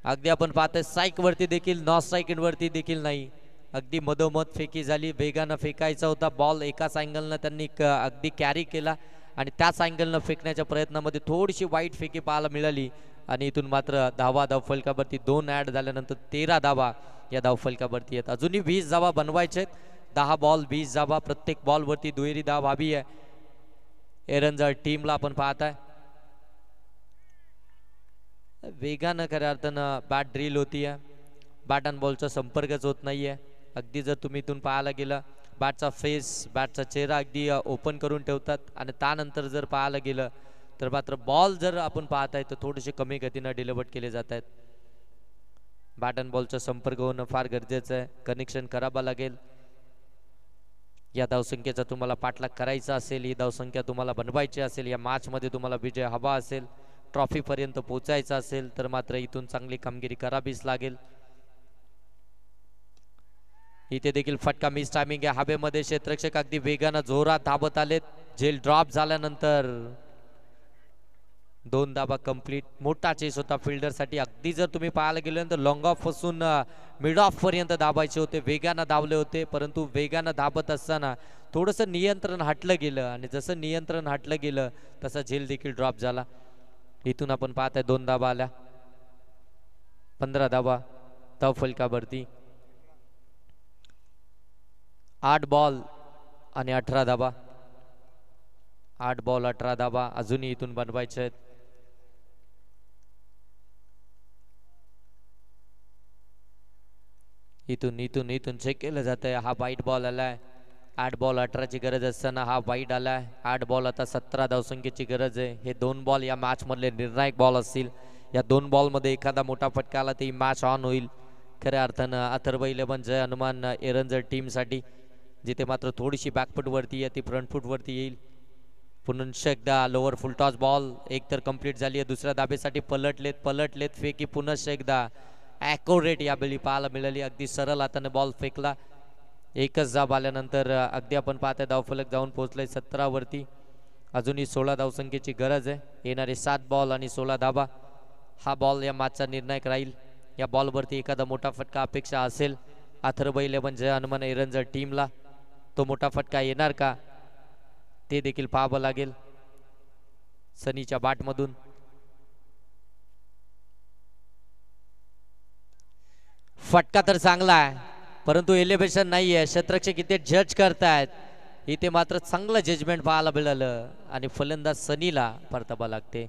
अगदी आपण पाहतोय स्ट्राईक वरती देखील, नॉन स्ट्राईक वरती देखील नाही, अगदी मधोमध फेकी झाली. वेगानं फेकायचा होता बॉल, एकाच अँगलनं त्यांनी अगदी कॅरी केला आणि त्याच अँगलनं फेकण्याच्या प्रयत्नामध्ये थोडीशी वाईट फेकी पाहायला मिळाली आणि इथून मात्र धावा धावफलकावरती 2 ॲड झाल्यानंतर 13 धावा या धावफलकावरती आहेत. अजूनही 20 धावा बनवायचे आहेत. 10 बॉल 20 धावा, प्रत्येक बॉलवरती दुहेरी धाव हवी आहे एरंजळ टीमला. आपण पाहताय वेगानं खऱ्या अर्थानं बॅट ड्रिल होती आहे, बॅट अँड बॉलचा संपर्कच होत नाहीये. अगदी जर तुम्ही इथून पाहायला गेलं बॅटचा फेस, बॅटचा चेहरा अगदी ओपन करून ठेवतात आणि त्यानंतर जर पाहायला गेलं तर मात्र बॉल जर आपण पाहताय तर थोडेसे कमी गतीनं डिलिव्हर केले जात आहेत. बॅट अँड बॉलचा संपर्क होणं फार गरजेचं आहे, कनेक्शन करावं लागेल. या धावसंख्येचा तुम्हाला पाठलाग करायचा असेल, ही धावसंख्या तुम्हाला बनवायची असेल, या मॅचमध्ये तुम्हाला विजय हवा असेल, ट्रॉफीपर्यंत पोहोचायचं असेल तर मात्र इथून चांगली कामगिरी करावीच लागेल. इथे देखील फटका मिस टायमिंग आहे हवेमध्ये. क्षेत्ररक्षक अगदी वेगानं जोरात धावत आलेत. झेल ड्रॉप झाल्यानंतर 2 धावा कंप्लीट. मोठा चेस होता फिल्डरसाठी. अगदी जर तुम्ही पाहायला गेलं तर लॉंग ऑफ पासून मिड ऑफ पर्यंत धावायचे होते, वेगानं धावले होते, परंतु वेगानं धावत असताना थोडंसं नियंत्रण हटलं गेलं आणि जसं नियंत्रण हटलं गेलं तसा झेल देखील ड्रॉप झाला. इथून आपण पाहताय 2 धावा आल्या, 15 धावा धावफलकावरती. 8 बॉल आणि 18 धावा. 8 बॉल 18 धावा अजूनही इथून बनवायचे आहेत. इथून इथून इथून चेक केलं जात आहे. हा वाईट बॉल आलाय. 8 बॉल 18ची गरज असताना हा वाईट आलाय. 8 बॉल आता 17 धावसंख्येची गरज आहे. हे 2 बॉल या मॅच मधले निर्णायक बॉल असतील. या 2 बॉल मध्ये एखादा मोठा फटका आला तर ही मॅच ऑन होईल. खऱ्या अर्थानं अथर्व 11 जय हनुमान एरंजळ टीमसाठी, जिथे मात्र थोडीशी बॅकफूट वरती आहे ती फ्रंट फूट वरती येईल. पुन्हा एकदा लोअर फुल टॉस बॉल एक तर कंप्लीट झाली आहे, दुसऱ्या धाबेसाठी पलटलेत फेकी पुन्हा एकदा ॲक्युरेट यावेळी पाहायला मिळाली. अगदी सरळ हाताने बॉल फेकला. एकच धाव आल्यानंतर अगदी आपण पाहताय धावफलक जाऊन पोहोचलंय 17 वरती. अजूनही 16 धावसंख्येची गरज आहे. येणारे 7 बॉल आणि 16 धावा हा बॉल या मॅचचा निर्णायक राहील. या बॉलवरती एखादा मोठा फटका अपेक्षा असेल अथर्व 11 जय हनुमान एरंजळ टीमला. तो मोठा फटका येणार का ते देखील पाहावं लागेल. सनीच्या बॅटमधून फटका तर चांगला आहे, परंतु एलिव्हेशन नाही आहे. क्षेत्ररक्षक इथे जज करतायत. इथे मात्र चांगलं जजमेंट पाहायला मिळालं आणि फलंदाज सनीला परतावा लागते.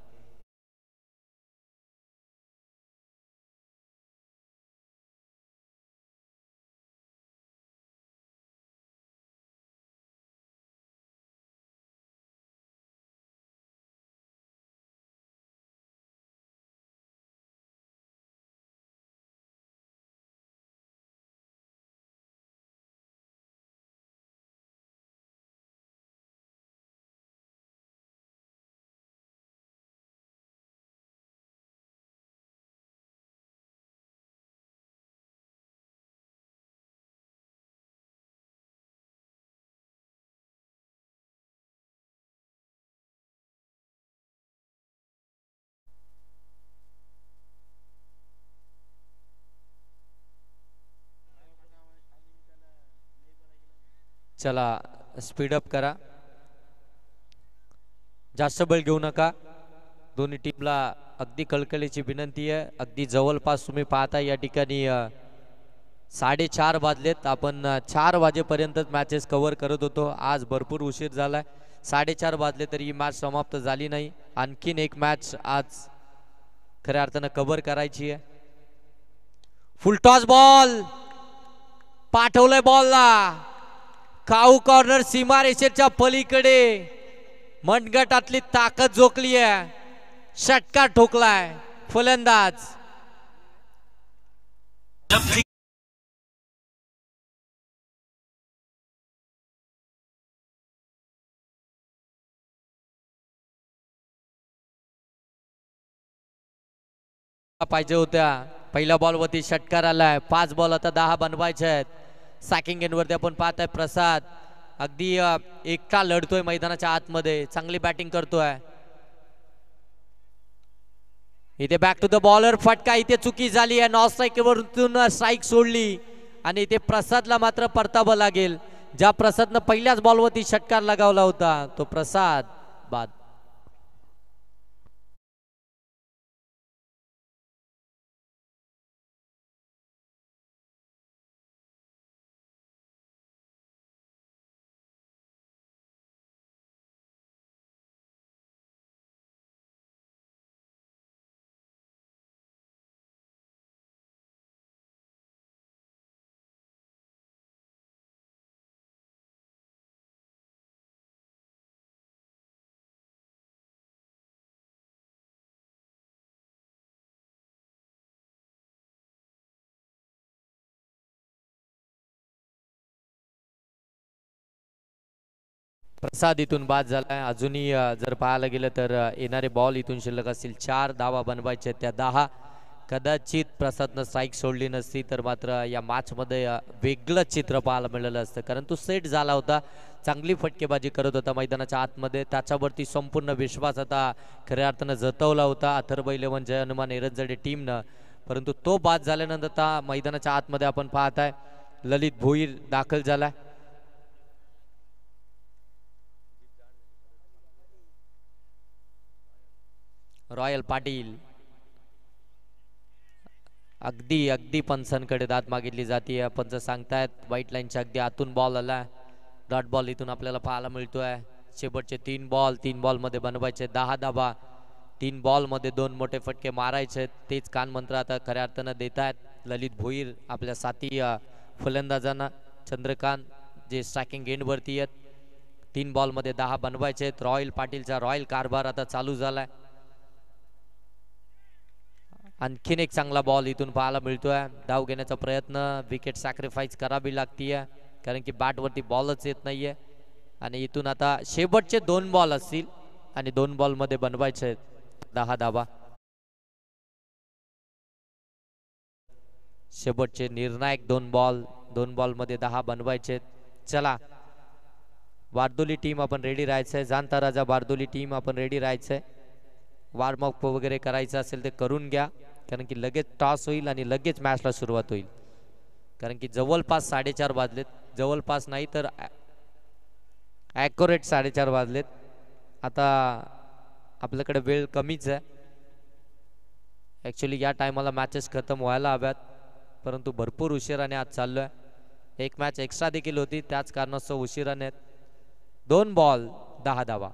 चला स्पीडअप करा, जास्त बळ घेऊ नका. दोन्ही टीमला अगदी कळकळीची विनंती आहे. अगदी जवळपास तुम्ही पाहता या ठिकाणी 4:30 वाजलेत. आपण 4 वाजेपर्यंतच मॅचेस कव्हर करत होतो. आज भरपूर उशीर झालाय. 4:30 वाजले तरी ही मॅच समाप्त झाली नाही. आणखीन एक मॅच आज खऱ्या अर्थानं कव्हर करायची आहे. फुल टॉस बॉल पाठवलंय बॉलला. काऊ कॉर्नर सीमारेषेच्या पलीकडे मनगटातली ताकद झोकली आहे. षटकार ठोकलाय फलंदाज. पाहिजे होत्या. पहिल्या बॉलवरती षटकार आलाय. 5 बॉल आता 10 बनवायचे आहेत. सॅकिंग एंडवरती आपण पाहताय प्रसाद अगदी एकटा लढतोय मैदानाच्या आतमध्ये, चांगली बॅटिंग करतोय. इथे बॅक टू द बॉलर, फटका इथे चुकी झाली आहे. नॉन स्ट्राईक वरून स्ट्राईक सोडली आणि इथे प्रसादला मात्र परतावं लागेल. ज्या प्रसादनं पहिल्याच बॉलवरती षटकार लगावला होता तो प्रसाद बाद. प्रसाद इथून बाद झालाय. अजूनही जर पाहायला गेलं तर येणारे बॉल इथून शिल्लक असतील. 4 धावा बनवायचे त्या 10. कदाचित प्रसादनं स्ट्राईक सोडली नसती तर मात्र या मॅच मध्ये वेगळं चित्र पाहायला मिळालं असतं, कारण तो सेट झाला होता. चांगली फटकेबाजी करत होता मैदानाच्या आतमध्ये. त्याच्यावरती संपूर्ण विश्वास आता खऱ्या अर्थानं जतवला होता अथर्व 11 जय हनुमान एरंजडे टीमनं. परंतु तो बाद झाल्यानंतर आता मैदानाच्या आतमध्ये आपण पाहताय ललित भोईर दाखल झालाय. रॉयल पाटील अगदी पंचांकडे दाद मागितली जाते. पंच सांगतायत व्हाईट लाईनच्या अगदी आतून बॉल आला. डॉट बॉल इथून आपल्याला पाहायला मिळतोय. शेवटचे 3 बॉल मध्ये बनवायचे 10 धाबा. 3 मध्ये 2 मोठे फटके मारायचे. तेच कान मंत्र आता खऱ्या अर्थानं देत आहेत ललित भोईर आपल्या साथी फलंदाजांना. चंद्रकांत जे स्ट्रायकिंग एंड वरती आहेत. 3 मध्ये 10 बनवायचे. रॉयल पाटीलचा रॉयल कारभार आता चालू झालाय. आणखीन एक चांगला बॉल इथून पाहायला मिळतोय. धाव घेण्याचा प्रयत्न, विकेट सॅक्रिफाईस करावी लागतीये कारण की बॅट वरती बॉलच येत नाहीये. आणि इथून आता शेवटचे 2 बॉल असतील आणि 2 मध्ये बनवायचे 10 धावा. शेवटचे निर्णायक 2 बॉल मध्ये 10 बनवायचे. चला बारदोली टीम आपण रेडी राहायचंय. जाणता राजा बारदोली टीम आपण रेडी राहायचंय. वॉर्मअप वगैरे करायचं असेल ते करून घ्या, कारण की लगेच टॉस होईल आणि लगेच मॅचला सुरुवात होईल. कारण की जवळपास 4:30 वाजलेत. जवळपास नाही तर ॲक्युरेट 4:30 वाजलेत. आता आपल्याकडे वेळ कमीच आहे. ॲक्च्युली या टायमाला मॅचेस खतम व्हायला हव्यात, परंतु भरपूर उशिराने आज चाललो आहे. एक मॅच एक्स्ट्रा देखील होती, त्याच कारणास्तव उशिराने. 2 बॉल 10 धावा.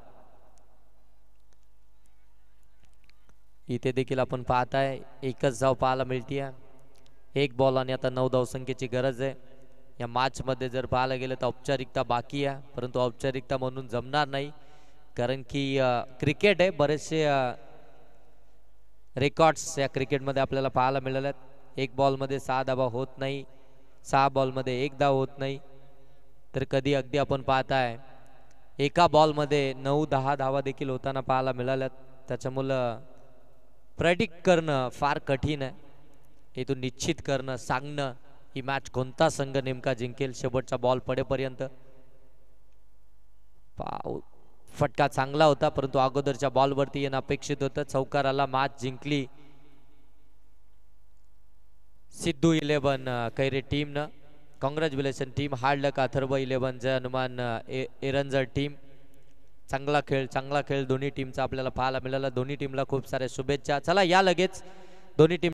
इथे देखील आपण पाहताय एकच धाव पाहायला मिळतीये. 1 बॉल आणि आता 9 धावसंख्येची गरज आहे. या मॅच मध्ये जर पाहायला गेलं तर औपचारिकता बाकी आहे, परंतु औपचारिकता म्हणून जमणार नाही, कारण की क्रिकेट आहे. बरेचसे रेकॉर्ड्स या क्रिकेटमध्ये आपल्याला पाहायला मिळाले आहेत. 1 बॉलमध्ये 6 धावा होत नाही, 6 बॉलमध्ये 1 धाव होत नाही, तर कधी अगदी आपण पाहताय एका बॉलमध्ये 9-10 धावा देखील होताना पाहायला मिळाल्यात. त्याच्यामुळं प्रेडिक्ट करणं फार कठीण आहे. इथून निश्चित करणं, सांगणं ही मॅच कोणता संघ नेमका जिंकेल शेवटचा बॉल पडेपर्यंत. फटका चांगला होता, परंतु अगोदरच्या बॉलवरती येणं अपेक्षित होतं. चौकाराला मॅच जिंकली सिद्धू 11 कैरे टीमनं. Congratulation team. हार्ड लक अथर्व 11 जय हनुमान एरंजड टीम. चांगला खेळ दोन्ही टीमचा आपल्याला पाहायला मिळाला. दोन्ही टीमला खूप साऱ्या शुभेच्छा. चला या लगेच दोन्ही टीम